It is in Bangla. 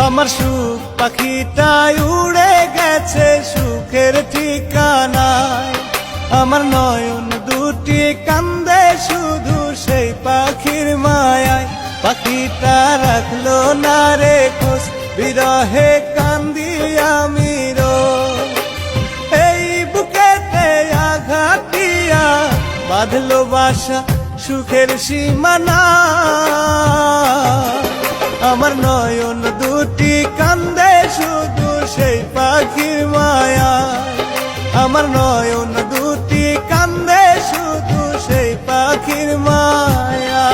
আমার সুখ পাখিটাই উড়ে গেছে সুখের ঠিকানায়। আমার নয়ন দুটি কান্দে শুধু সেই পাখির মায়ায়। পাখিটা রাখলো না রে খোঁজ, বিরহে কান্দি আমি রোজ। এই বুকেতে আঘাত দিয়া বাঁধলো বাসা সুখের সীমানা। আমার নয়ন দুটি কান্দে শুধু সেই পাখির মায়া। আমার নয়ন দুটি কান্দে শুধু সেই পাখির মায়া।